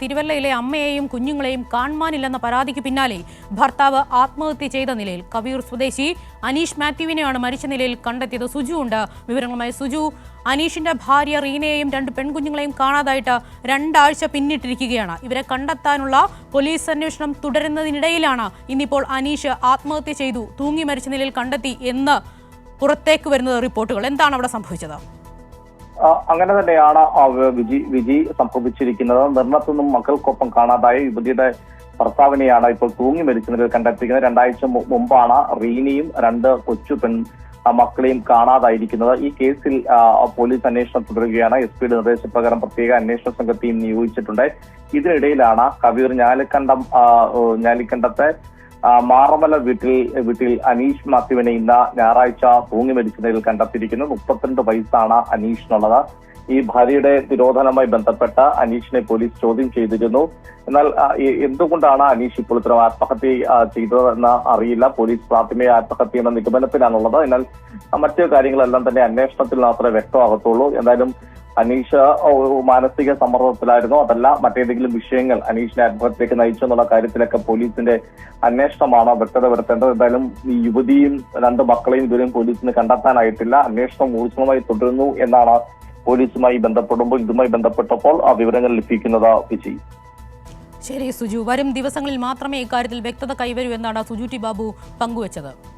തിരുവല്ലയിലെ അമ്മയെയും കുഞ്ഞുങ്ങളെയും കാണാനില്ലെന്ന പരാതിക്ക് പിന്നാലെ ഭർത്താവ് ആത്മഹത്യ ചെയ്ത നിലയിൽ കവിയൂർ സ്വദേശി അനീഷ് മാത്യുവിനെയാണ് മരിച്ച നിലയിൽ കണ്ടെത്തിയത്. സുജു ഉണ്ട് വിവരങ്ങളുമായി. സുജു, അനീഷിന്റെ ഭാര്യ റീനയെയും 2 പെൺകുഞ്ഞുങ്ങളെയും കാണാതായിട്ട് 2 ആഴ്ച പിന്നിട്ടിരിക്കുകയാണ്. ഇവരെ കണ്ടെത്താനുള്ള പോലീസ് അന്വേഷണം തുടരുന്നതിനിടയിലാണ് ഇന്നിപ്പോൾ അനീഷ് ആത്മഹത്യ ചെയ്തു, തൂങ്ങി മരിച്ച നിലയിൽ കണ്ടെത്തി എന്ന് പുറത്തേക്ക് വരുന്നത് റിപ്പോർട്ടുകൾ. എന്താണ് അവിടെ സംഭവിച്ചത്? അങ്ങനെ തന്നെയാണ് വിജി സംഭവിച്ചിരിക്കുന്നത്. നിർമ്മത്തു നിന്നും മക്കൾക്കൊപ്പം കാണാതായ യുവതിയുടെ ഭർത്താവിനെയാണ് ഇപ്പോൾ തൂങ്ങി മരിച്ച നിലയിൽ കണ്ടെത്തിയിരിക്കുന്നത്. 2 ആഴ്ച മുമ്പാണ് റീനയും 2 കൊച്ചു മക്കളെയും കാണാതായിരിക്കുന്നത്. ഈ കേസിൽ പോലീസ് അന്വേഷണം തുടരുകയാണ്. എസ്.പിയുടെ നിർദ്ദേശപ്രകാരം പ്രത്യേക അന്വേഷണ സംഘത്തെയും നിയോഗിച്ചിട്ടുണ്ട്. ഇതിനിടയിലാണ് കവിയൂർ ഞാലിക്കണ്ടത്തെ മാറമല വീട്ടിൽ അനീഷ് മാത്യുവിനെ ഇന്ന് ഞായറാഴ്ച തൂങ്ങി മരിച്ച നിലയിൽ കണ്ടെത്തിയിരിക്കുന്നത്. 32 വയസ്സാണ് അനീഷിനുള്ളത്. ഈ ഭാര്യയുടെ തിരോധനവുമായി ബന്ധപ്പെട്ട് അനീഷിനെ പോലീസ് ചോദ്യം ചെയ്തിരുന്നു. എന്നാൽ എന്തുകൊണ്ടാണ് അനീഷ് ഇപ്പോൾ ഇത്തരം ആത്മഹത്യ ചെയ്തതെന്ന് അറിയില്ല. പോലീസ് പ്രാഥമിക ആത്മഹത്യ എന്ന നിഗമനത്തിലാണുള്ളത്. എന്നാൽ മറ്റു കാര്യങ്ങളെല്ലാം തന്നെ അന്വേഷണത്തിൽ മാത്രമേ വ്യക്തമാകത്തുള്ളൂ. എന്തായാലും അനീഷ് മാനസിക സമ്മർദ്ദത്തിലായിരുന്നു, അതല്ല മറ്റേതെങ്കിലും വിഷയങ്ങൾ അനീഷിനെ ആത്മഹത്യയിലേക്ക് നയിച്ചെന്നുള്ള കാര്യത്തിലൊക്കെ പോലീസിന്റെ അന്വേഷണമാണ് വ്യക്തത വരുത്തേണ്ടത്. എന്തായാലും ഈ യുവതിയും 2 മക്കളെയും ഇതുവരെയും പോലീസിന് കണ്ടെത്താനായിട്ടില്ല. അന്വേഷണം ഊർജിതമായി തുടരുന്നു എന്നാണ് പോലീസുമായി ബന്ധപ്പെട്ടപ്പോൾ ആ വിവരങ്ങൾ ലഭിക്കുന്നത്. വിജയ്. ശരി സുജു, വരും ദിവസങ്ങളിൽ മാത്രമേ ഇക്കാര്യത്തിൽ വ്യക്തത കൈവരൂ എന്നാണ് സുജു ടി ബാബു പങ്കുവച്ചത്.